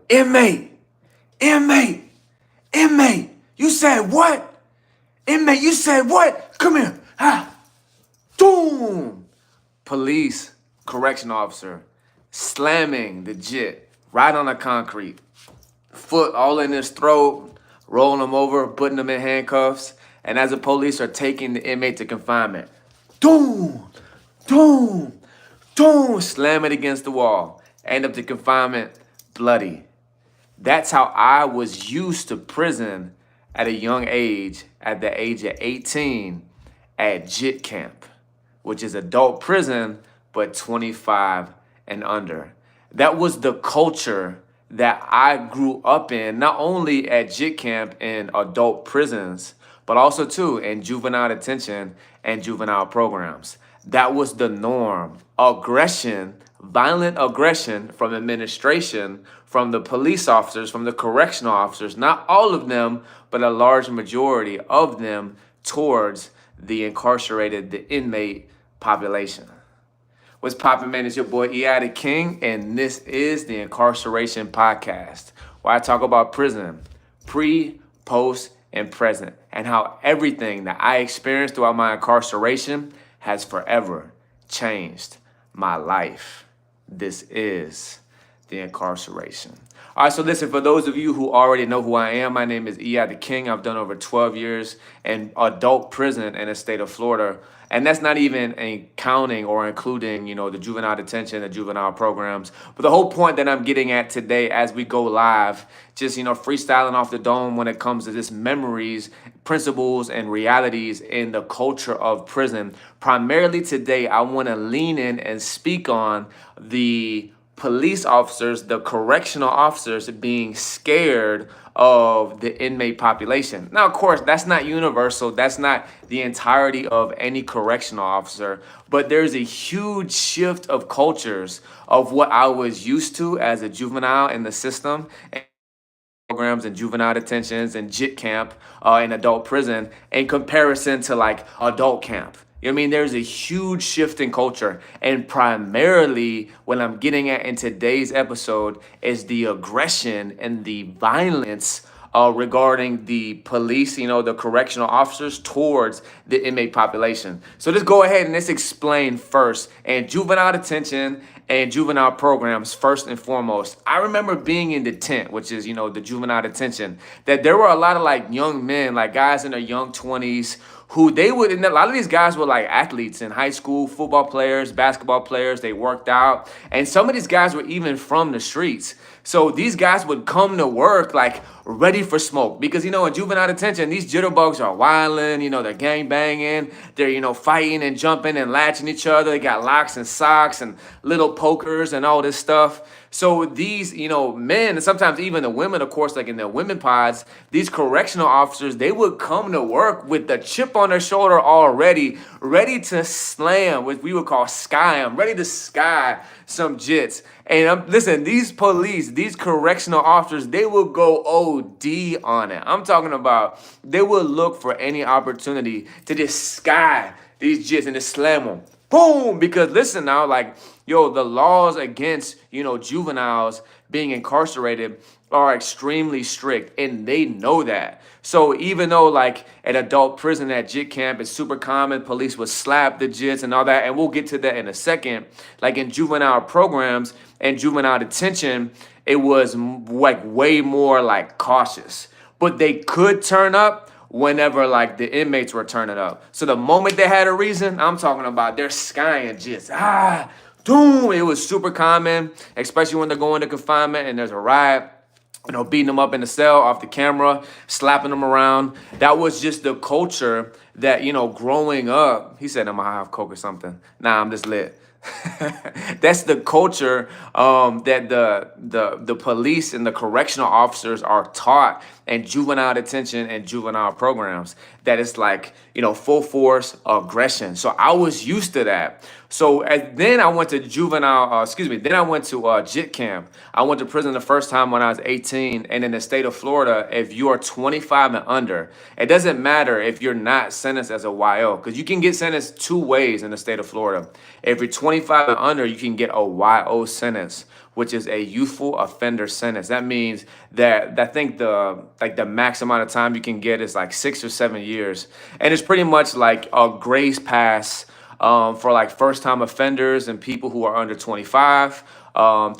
Inmate, inmate, inmate. You said what? Inmate, you said what? Come here. Ah, boom. Police, correction officer, slamming the jit right on the concrete. Foot all in his throat, rolling him over, putting him in handcuffs. And as the police are taking the inmate to confinement, doom, doom, doom, slam it against the wall. End up to confinement, bloody. That's how I was used to prison at a young age, at the age of 18, at JIT camp, which is adult prison, but 25 and under. That was the culture that I grew up in, not only at JIT camp in adult prisons, but also too in juvenile detention and juvenile programs. That was the norm. Aggression, violent aggression from administration, from the police officers, from the correctional officers, not all of them, but a large majority of them towards the incarcerated, the inmate population. What's poppin', man? It's your boy E.I. the King, and this is the Incarceration Podcast, where I talk about prison, pre, post, and present, and how everything that I experienced throughout my incarceration has forever changed my life. This is the Incarceration. All right, so listen, for those of you who already know who I am, my name is E.I. the King. I've done over 12 years in adult prison in the state of Florida. And that's not even counting or including, the juvenile detention, the juvenile programs. But the whole point that I'm getting at today as we go live, just, freestyling off the dome when it comes to this memories, principles, and realities in the culture of prison. Primarily today, I want to lean in and speak on the police officers, the correctional officers being scared of the inmate population. Now, of course, that's not universal. That's not the entirety of any correctional officer, but there's a huge shift of cultures of what I was used to as a juvenile in the system, programs and juvenile detentions and JIT camp in adult prison in comparison to like adult camp. You know what I mean? There's a huge shift in culture. And primarily what I'm getting at in today's episode is the aggression and the violence regarding the police, the correctional officers towards the inmate population. So let's go ahead and let's explain first. And juvenile detention and juvenile programs, first and foremost, I remember being in the tent, which is, the juvenile detention, that there were a lot of like young men, like guys in their young 20s, who they would, and a lot of these guys were like athletes in high school, football players, basketball players, they worked out. And some of these guys were even from the streets. So these guys would come to work like ready for smoke because, in juvenile detention, these jitterbugs are wilding, they're gang banging, they're, fighting and jumping and latching each other. They got locks and socks and little pokers and all this stuff. So these, men, and sometimes even the women, of course, like in the women pods, these correctional officers, they would come to work with the chip on their shoulder already, ready to slam, what we would call sky them, ready to sky some jits. And listen, these police, these correctional officers, they will go OD on it. I'm talking about they will look for any opportunity to just sky these jits and just slam them. Boom! Because listen now, like, the laws against, juveniles being incarcerated are extremely strict, and they know that. So even though like at adult prison at JIT camp, it's super common, police would slap the jits and all that, and we'll get to that in a second. Like in juvenile programs and juvenile detention, it was like way more like cautious. But they could turn up whenever like the inmates were turning up. So the moment they had a reason, I'm talking about they're skying jits. Boom! It was super common, especially when they're going to confinement and there's a riot. Beating them up in the cell off the camera, slapping them around. That was just the culture that, growing up. He said, I'm gonna have Coke or something. Nah, I'm just lit. That's the culture that the police and the correctional officers are taught in juvenile detention and juvenile programs. That it's like, full force aggression. So I was used to that. So then I went to then I went to JIT camp. I went to prison the first time when I was 18. And in the state of Florida, if you are 25 and under, it doesn't matter if you're not sentenced as a YO, because you can get sentenced two ways in the state of Florida. If you're 25 and under, you can get a YO sentence, which is a youthful offender sentence. That means that I think the max amount of time you can get is like 6 or 7 years, and it's pretty much like a grace pass for like first time offenders and people who are under 25,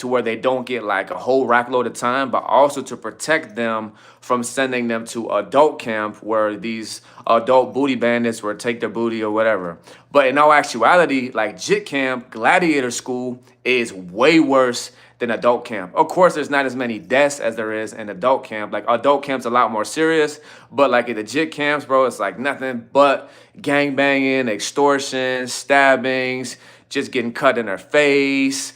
to where they don't get like a whole rack load of time, but also to protect them from sending them to adult camp where these adult booty bandits will take their booty or whatever. But in all actuality, like JIT camp, Gladiator school is way worse than adult camp. Of course, there's not as many deaths as there is in adult camp. Like adult camp's a lot more serious, but like at the JIT camps, bro, it's like nothing but gang banging, extortion, stabbings, just getting cut in their face,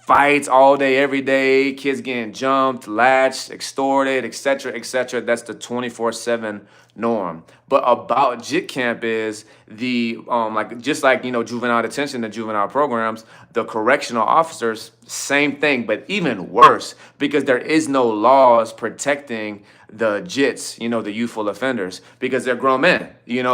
fights all day, every day, kids getting jumped, latched, extorted, etc., etc. That's the 24/7 norm. But about JIT camp is just like juvenile detention, the juvenile programs, the correctional officers, same thing, but even worse, because there is no laws protecting the JITs, the youthful offenders, because they're grown men,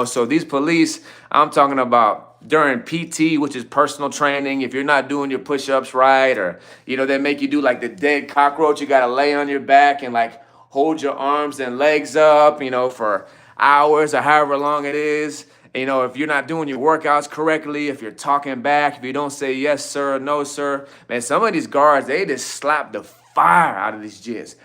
So these police, I'm talking about during PT, which is personal training, if you're not doing your push-ups right, or, they make you do like the dead cockroach, you got to lay on your back and like hold your arms and legs up, for hours or however long it is. If you're not doing your workouts correctly, if you're talking back, if you don't say yes, sir, no, sir, man, some of these guards, they just slap the fire out of these JITs.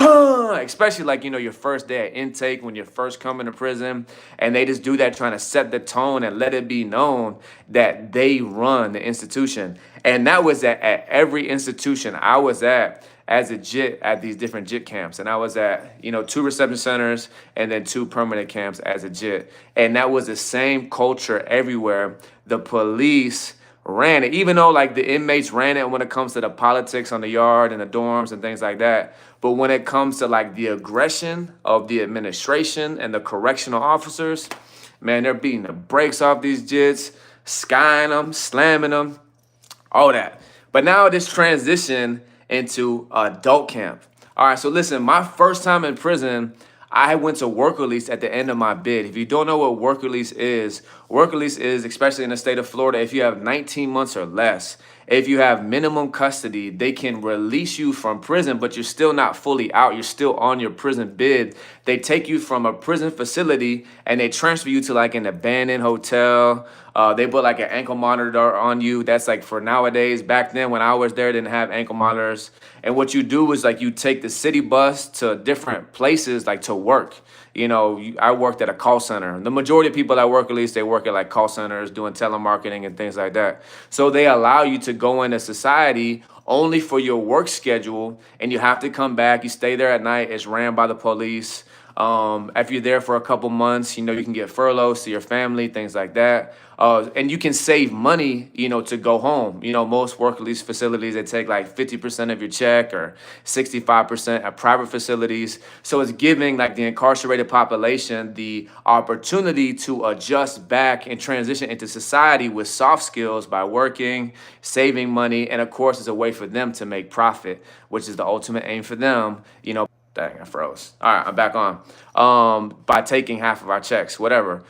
Especially like, your first day at intake when you're first coming to prison, and they just do that trying to set the tone and let it be known that they run the institution. And that was at every institution I was at as a JIT at these different JIT camps. And I was at, 2 reception centers and then 2 permanent camps as a JIT. And that was the same culture everywhere. The police ran it, even though like the inmates ran it when it comes to the politics on the yard and the dorms and things like that. But when it comes to like the aggression of the administration and the correctional officers, man, they're beating the brakes off these JITs, skying them, slamming them, all that. But now this transition into adult camp. All right, so listen, my first time in prison, I went to work release at the end of my bid. If you don't know what work release is, especially in the state of Florida, if you have 19 months or less, if you have minimum custody, they can release you from prison, but you're still not fully out. You're still on your prison bid. They take you from a prison facility and they transfer you to like an abandoned hotel. They put like an ankle monitor on you. That's like for nowadays. Back then when I was there, they didn't have ankle monitors. And what you do is like you take the city bus to different places like to work. I worked at a call center. The majority of people that work, at least they work at like call centers doing telemarketing and things like that. So they allow you to go into society only for your work schedule, and you have to come back. You stay there at night. It's ran by the police. If you're there for a couple months, you can get furloughs to your family, things like that. And you can save money, to go home. Most work release facilities, they take like 50% of your check or 65% at private facilities. So it's giving like the incarcerated population the opportunity to adjust back and transition into society with soft skills by working, saving money. And of course, it's a way for them to make profit, which is the ultimate aim for them, Dang, I froze. All right, I'm back on. By taking half of our checks, whatever.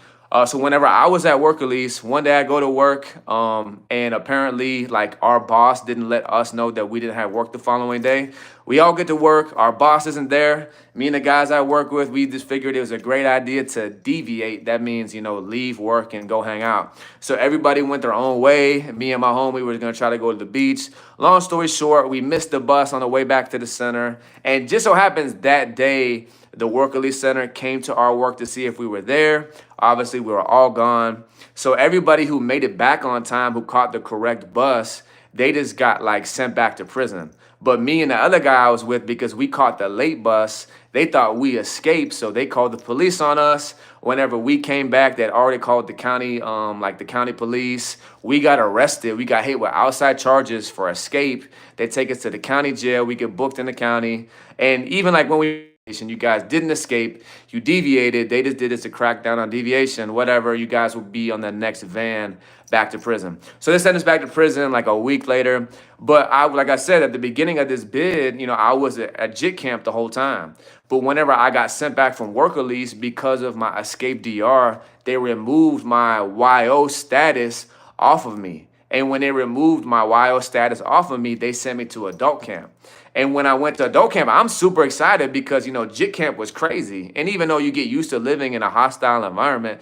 So whenever I was at work release, one day I go to work, and apparently like our boss didn't let us know that we didn't have work the following day. We all get to work. Our boss isn't there. Me and the guys I work with, we just figured it was a great idea to deviate. That means, leave work and go hang out. So everybody went their own way. Me and my homie were going to try to go to the beach. Long story short, we missed the bus on the way back to the center. And just so happens that day, the work release center came to our work to see if we were there. Obviously, we were all gone. So everybody who made it back on time, who caught the correct bus, they just got like sent back to prison. But me and the other guy I was with, because we caught the late bus, they thought we escaped. So they called the police on us. Whenever we came back, they'd already called the county, the county police. We got arrested. We got hit with outside charges for escape. They take us to the county jail. We get booked in the county. And even like when we You guys didn't escape. You deviated. They just did this to crack down on deviation. Whatever. You guys will be on the next van back to prison. So they sent us back to prison like a week later. But like I said, at the beginning of this bid, I was at JIT camp the whole time. But whenever I got sent back from work release because of my escape DR, they removed my YO status off of me. And when they removed my YO status off of me, they sent me to adult camp. And when I went to adult camp, I'm super excited because, JIT camp was crazy. And even though you get used to living in a hostile environment,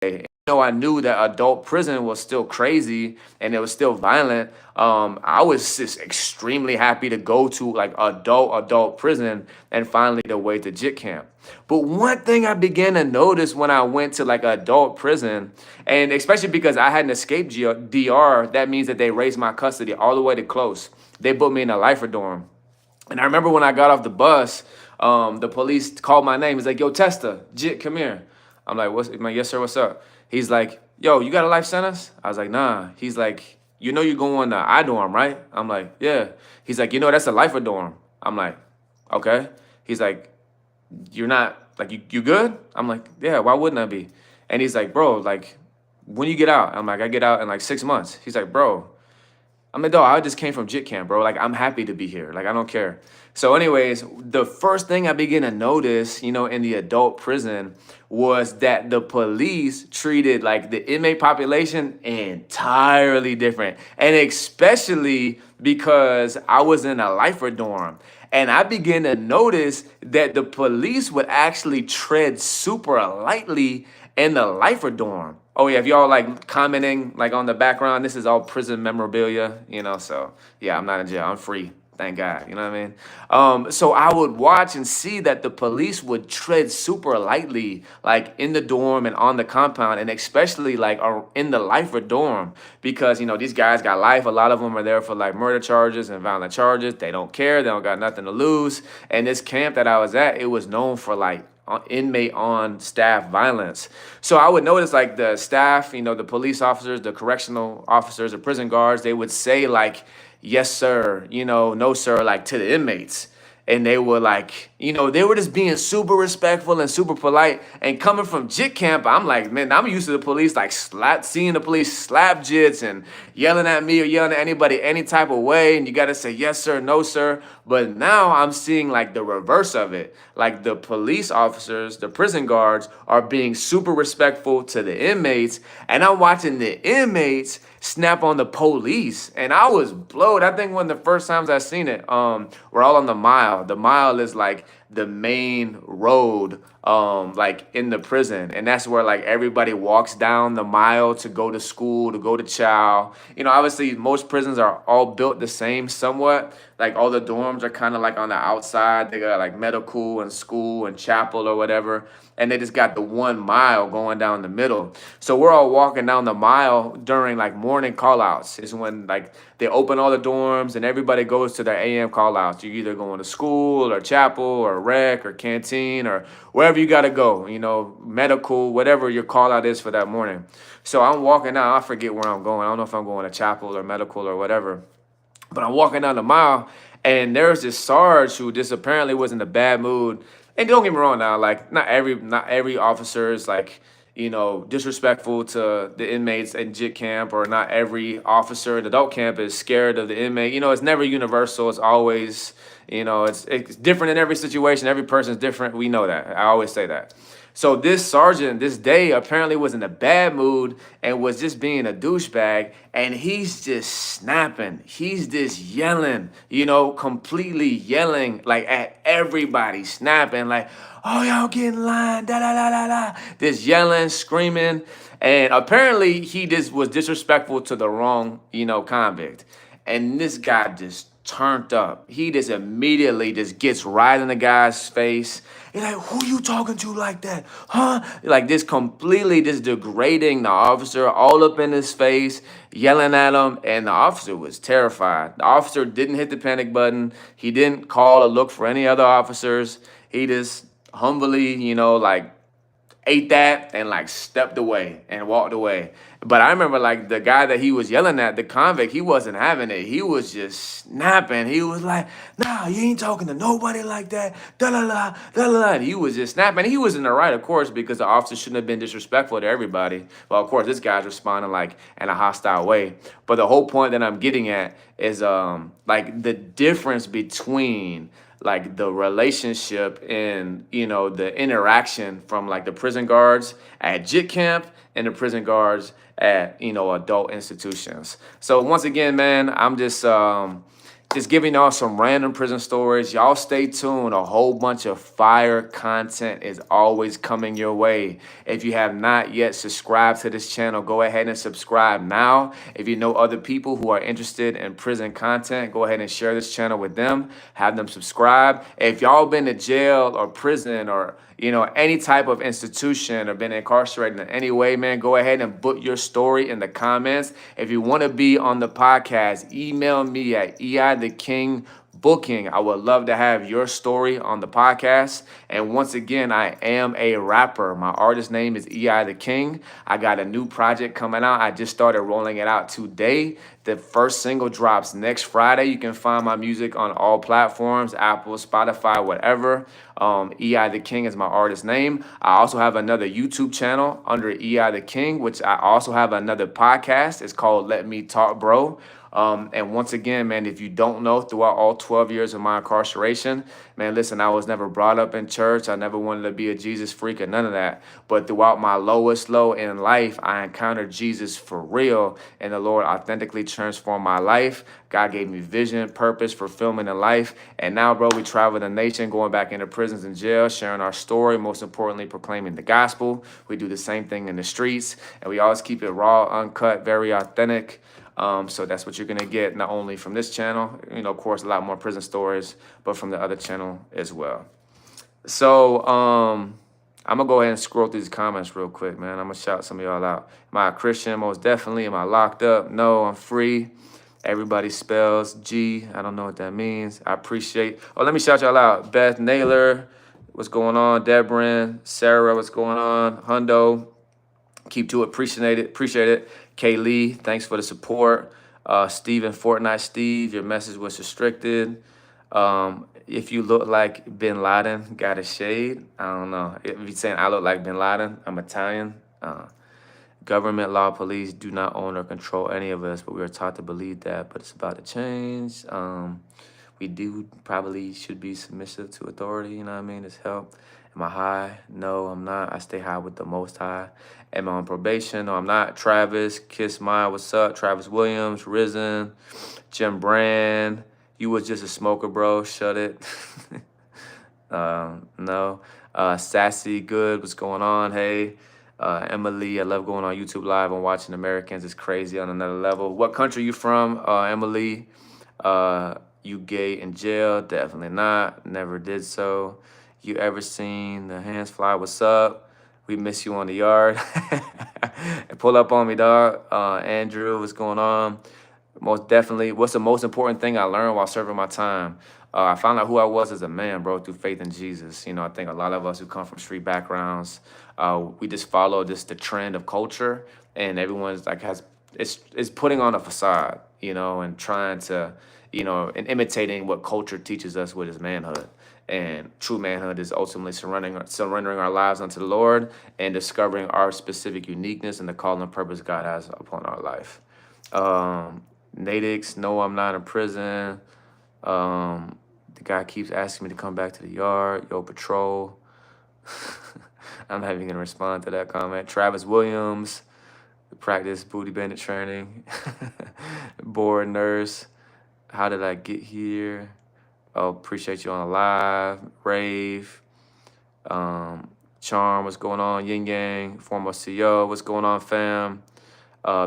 I knew that adult prison was still crazy and it was still violent. I was just extremely happy to go to like adult prison and finally the way to JIT camp. But one thing I began to notice when I went to like adult prison, and especially because I hadn't escaped DR, that means that they raised my custody all the way to close. They put me in a lifer dorm. And I remember when I got off the bus, the police called my name. He's like, "Yo, Testa, JIT, come here." I'm like, "Yes, sir, what's up?" He's like, "Yo, you got a life sentence?" I was like, "Nah." He's like, "You know you're going to I dorm, right?" I'm like, "Yeah." He's like, "That's a lifer dorm." I'm like, "Okay." He's like, "You're not, like, you good?" I'm like, "Yeah, why wouldn't I be?" And he's like, "Bro, like, when you get out?" I'm like, "I get out in like 6 months." He's like, "Bro." I'm like, "Dog, I just came from JIT camp, bro. Like, I'm happy to be here. Like, I don't care." So anyways, the first thing I began to notice, in the adult prison was that the police treated like the inmate population entirely different. And especially because I was in a lifer dorm. And I began to notice that the police would actually tread super lightly in the lifer dorm. Oh yeah, if y'all like commenting like on the background, this is all prison memorabilia, so yeah, I'm not in jail. I'm free. Thank God. You know what I mean? So I would watch and see that the police would tread super lightly, like in the dorm and on the compound, and especially like in the lifer dorm, because these guys got life. A lot of them are there for like murder charges and violent charges. They don't care. They don't got nothing to lose. And this camp that I was at, it was known for like inmate on staff violence. So I would notice like the staff, the police officers, the correctional officers, the prison guards, they would say like, "Yes, sir," "No, sir," like to the inmates. And they were like, they were just being super respectful and super polite. And coming from JIT camp, I'm like, man, I'm used to the police like seeing the police slap JITs and yelling at me or yelling at anybody any type of way. And you got to say, "Yes, sir," "No, sir." But now I'm seeing like the reverse of it. Like the police officers, the prison guards are being super respectful to the inmates. And I'm watching the inmates snap on the police, and I was blowed. I think one of the first times I seen it, we're all on the mile. The mile is like the main road, like in the prison, and that's where like everybody walks down the mile to go to school, to go to chow. Obviously most prisons are all built the same somewhat. Like all the dorms are kind of like on the outside. They got like medical and school and chapel or whatever. And they just got the 1 mile going down the middle. So we're all walking down the mile during like morning call outs. Is when like they open all the dorms and everybody goes to their AM call outs. You're either going to school or chapel or rec or canteen or wherever you got to go, medical, whatever your call out is for that morning. So I'm walking out. I forget where I'm going. I don't know if I'm going to chapel or medical or whatever. But I'm walking down the mile, and there's this Sarge who just apparently was in a bad mood. And don't get me wrong now, like not every officer is like, disrespectful to the inmates in JIT camp, or not every officer in adult camp is scared of the inmate. It's never universal. It's always, it's different in every situation. Every person's different. We know that. I always say that. So this sergeant this day apparently was in a bad mood and was just being a douchebag, and he's just snapping. He's just yelling, completely yelling like at everybody, snapping like, "Oh, y'all get in line, da da da da da." Just yelling, screaming, and apparently he just was disrespectful to the wrong, convict. And this guy just turned up. He just immediately just gets right in the guy's face. He's like, "Who you talking to like that? Huh?" Like this completely just degrading the officer all up in his face, yelling at him. And the officer was terrified. The officer didn't hit the panic button. He didn't call or look for any other officers. He just humbly, like ate that and like stepped away and walked away. But I remember like the guy that he was yelling at, the convict, he wasn't having it. He was just snapping. He was like, "Nah, you ain't talking to nobody like that." Da la la, da la la. He was just snapping. He was in the right, of course, because the officer shouldn't have been disrespectful to everybody. Well, of course, this guy's responding like in a hostile way. But the whole point that I'm getting at is like the difference between like the relationship and the interaction from like the prison guards at JIT camp and the prison guards at adult institutions. So once again, man, I'm just giving y'all some random prison stories. Y'all stay tuned. A whole bunch of fire content is always coming your way. If you have not yet subscribed to this channel, go ahead and subscribe now. If you know other people who are interested in prison content, go ahead and share this channel with them. Have them subscribe. If y'all been to jail or prison or any type of institution or been incarcerated in any way, man, go ahead and put your story in the comments. If you want to be on the podcast, email me at eithekingBooking. I would love to have your story on the podcast. And once again, I am a rapper. My artist name is EI the King. I got a new project coming out. I just started rolling it out today. The first single drops next Friday. You can find my music on all platforms, Apple, Spotify, whatever. EI the King is my artist name. I also have another YouTube channel under EI the King, which I also have another podcast. It's called Let Me Talk Bro. And once again, man, if you don't know, throughout all 12 years of my incarceration, man, listen, I was never brought up in church. I never wanted to be a Jesus freak or none of that. But throughout my lowest low in life, I encountered Jesus for real, and the Lord authentically transformed my life. God gave me vision, purpose, fulfillment in life. And now, bro, we travel the nation, going back into prisons and jails, sharing our story, most importantly, proclaiming the gospel. We do the same thing in the streets, and we always keep it raw, uncut, very authentic. So that's what you're going to get, not only from this channel, of course, a lot more prison stories, but from the other channel as well. So I'm going to go ahead and scroll through these comments real quick, man. I'm going to shout some of y'all out. Am I a Christian? Most definitely. Am I locked up? No, I'm free. Everybody spells G. I don't know what that means. I appreciate. Oh, let me shout y'all out. Beth Naylor, what's going on? Debrin, Sarah, what's going on? Hundo, keep to it. Appreciate it. Kaylee, thanks for the support. Steven, Fortnite Steve, your message was restricted. If you look like Bin Laden, got a shade. I don't know. If you're saying I look like Bin Laden, I'm Italian. Government, law, police do not own or control any of us, but we are taught to believe that, but it's about to change. We do probably should be submissive to authority, you know what I mean? It's help. Am I high? No, I'm not. I stay high with the Most High. Am I on probation? No, I'm not. Travis, Kiss My, what's up? Travis Williams, Risen, Jim Brand. You was just a smoker, bro. Shut it. No. Sassy, good. What's going on? Hey. Emily, I love going on YouTube Live and watching Americans. It's crazy on another level. What country you from, Emily? You gay in jail? Definitely not. Never did so. You ever seen the hands fly? What's up? We miss you on the yard. Pull up on me, dog. Andrew, what's going on? Most definitely. What's the most important thing I learned while serving my time? I found out who I was as a man, bro, through faith in Jesus. I think a lot of us who come from street backgrounds, we just follow the trend of culture, and everyone's like is putting on a facade, and trying to, and imitating what culture teaches us what is manhood. And true manhood is ultimately surrendering our lives unto the Lord and discovering our specific uniqueness and the call and purpose God has upon our life. Nadix, no, I'm not in prison. The guy keeps asking me to come back to the yard. Yo, patrol. I'm not even going to respond to that comment. Travis Williams, practice booty bandit training. Board nurse. How did I get here? Oh, appreciate you on the live. Rave. Charm, what's going on? Yin Yang, former CEO, what's going on, fam?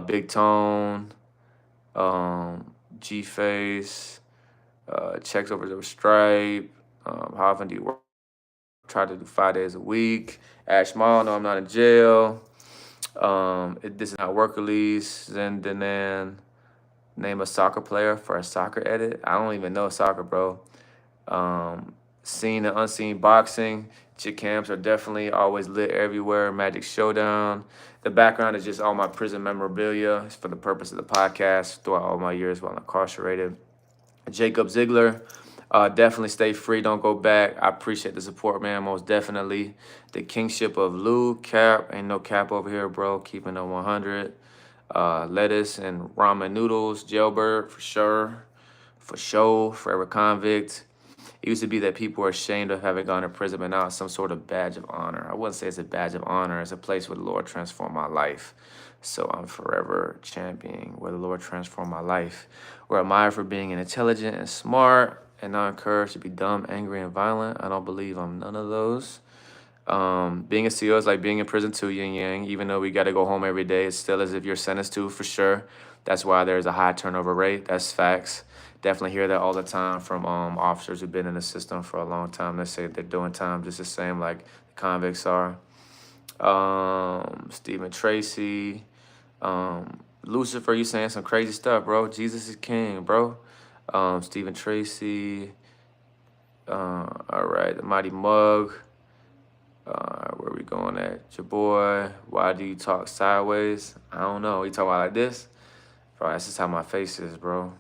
Big Tone. G-Face. Checks over the stripe. How often do you work? Try to do 5 days a week. Ash Mall, no, I'm not in jail. This is not work release. Zendanan, name a soccer player for a soccer edit. I don't even know soccer, bro. Seen and unseen boxing. Chick camps are definitely always lit everywhere. Magic Showdown. The background is just all my prison memorabilia. It's for the purpose of the podcast throughout all my years while incarcerated. Jacob Ziegler. Definitely stay free. Don't go back. I appreciate the support, man. Most definitely. The Kingship of Lou. Cap. Ain't no cap over here, bro. Keeping it 100. Lettuce and ramen noodles. Jailbird, for sure. For sure. Forever Convict. It used to be that people were ashamed of having gone to prison, but now it's some sort of badge of honor. I wouldn't say it's a badge of honor. It's a place where the Lord transformed my life. So I'm forever championing where the Lord transformed my life. We're admired for being intelligent and smart and not encouraged to be dumb, angry, and violent. I don't believe I'm none of those. Being a CO is like being in prison too, yin yang. Even though we got to go home every day, it's still as if you're sentenced to, for sure. That's why there's a high turnover rate. That's facts. Definitely hear that all the time from officers who've been in the system for a long time. They say they're doing time just the same like the convicts are. Stephen Tracy. Lucifer, you saying some crazy stuff, bro. Jesus is king, bro. Stephen Tracy. All right, the Mighty Mug. Where we going at? Your boy, why do you talk sideways? I don't know. You talking about like this? Bro, that's just how my face is, bro.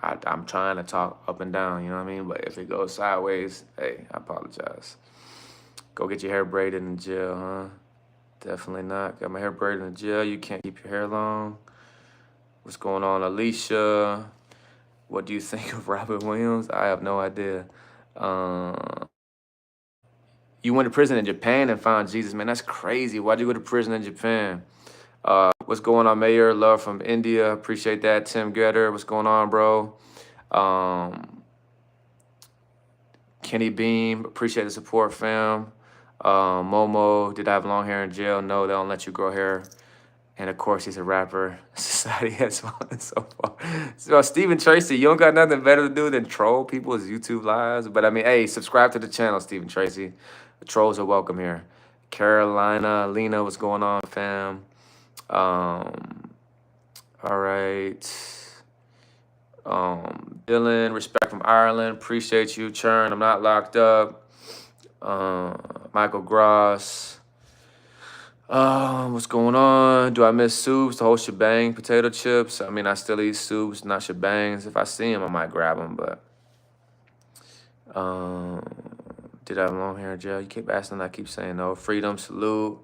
I'm trying to talk up and down, you know what I mean? But if it goes sideways, hey, I apologize. Go get your hair braided in jail, huh? Definitely not. Got my hair braided in jail. You can't keep your hair long. What's going on, Alicia? What do you think of Robin Williams? I have no idea. You went to prison in Japan and found Jesus, man. That's crazy. Why'd you go to prison in Japan? What's going on, Mayor? Love from India. Appreciate that. Tim Getter. What's going on, bro? Kenny Beam. Appreciate the support, fam. Momo. Did I have long hair in jail? No, they don't let you grow hair. And of course, he's a rapper. Society has fallen so far. So, Stephen Tracy, you don't got nothing better to do than troll people's YouTube lives. But I mean, hey, subscribe to the channel, Stephen Tracy. The trolls are welcome here. Carolina, Lena, what's going on, fam? All right. Dylan, respect from Ireland. Appreciate you. Churn, I'm not locked up. Michael Gross. What's going on? Do I miss soups? The whole shebang, potato chips. I mean, I still eat soups, not shebangs. If I see them, I might grab them. But did I have long hair in jail? You keep asking, I keep saying no. Freedom, salute.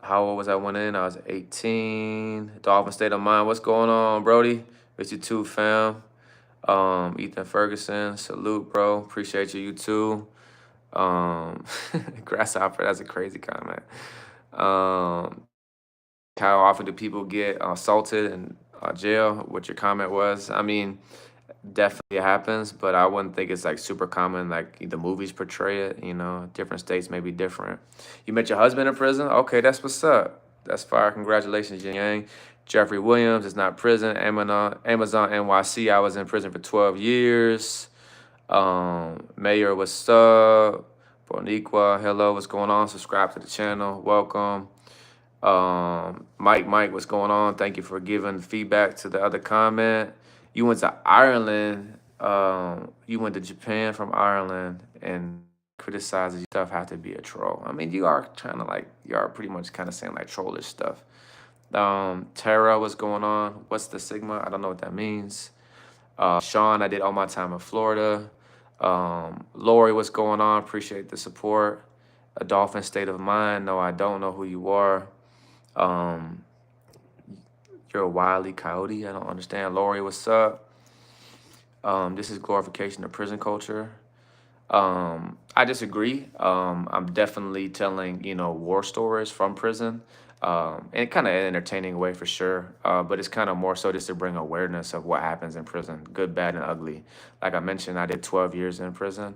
How old was I when in? I was 18. Dolphin state of mind. What's going on, Brody? Miss you too, fam. Ethan Ferguson, salute, bro. Appreciate you too. Grasshopper, that's a crazy comment. How often do people get assaulted in jail? What your comment was? I mean, definitely happens, but I wouldn't think it's like super common like the movies portray it. You know, different states may be different. You met your husband in prison? Okay, that's what's up. That's fire. Congratulations, Yin Yang. Jeffrey Williams is not prison. Amazon NYC, I was in prison for 12 years. Mayor, what's up? Boniqua, hello, what's going on? Subscribe to the channel. Welcome. Mike, what's going on? Thank you for giving feedback to the other comment. You went to Ireland. You went to Japan from Ireland and criticizes your stuff have to be a troll. I mean, you are trying to like, you are pretty much kind of saying like trollish stuff. Tara, what's going on? What's the Sigma? I don't know what that means. Sean, I did all my time in Florida. Lori, what's going on? Appreciate the support. A Dolphin State of Mind. No, I don't know who you are. You're a wily coyote. I don't understand. Lori, what's up? This is glorification of prison culture. I disagree. I'm definitely telling, war stories from prison. And kind of entertaining way for sure. But it's kind of more so just to bring awareness of what happens in prison, good, bad, and ugly. Like I mentioned, I did 12 years in prison.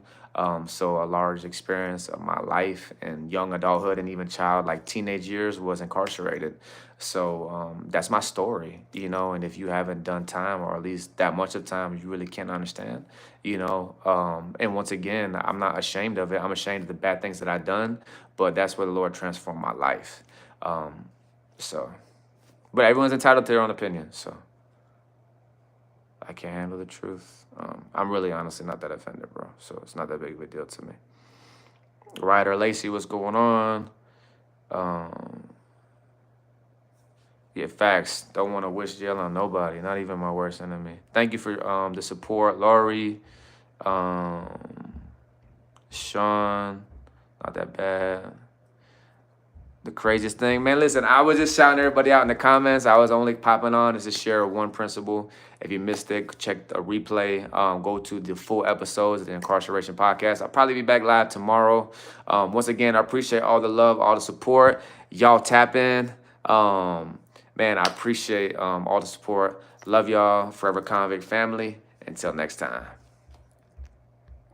So a large experience of my life and young adulthood and even like teenage years was incarcerated. So that's my story, and if you haven't done time or at least that much of time, you really can't understand, and once again, I'm not ashamed of it. I'm ashamed of the bad things that I've done, but that's where the Lord transformed my life. But everyone's entitled to their own opinion, so I can't handle the truth. I'm really honestly not that offended, bro. So it's not that big of a deal to me. Ryder Lacey, what's going on? Yeah, facts. Don't want to wish jail on nobody, not even my worst enemy. Thank you for the support, Laurie, Sean. Not that bad. The craziest thing, man. Listen, I was just shouting everybody out in the comments. I was only popping on is to share one principle. If you missed it, check a replay. Go to the full episodes of the Incarceration podcast. I'll probably be back live tomorrow. Once again, I appreciate all the love, all the support. Y'all tap in. Man, I appreciate all the support. Love y'all, Forever Convict family. Until next time.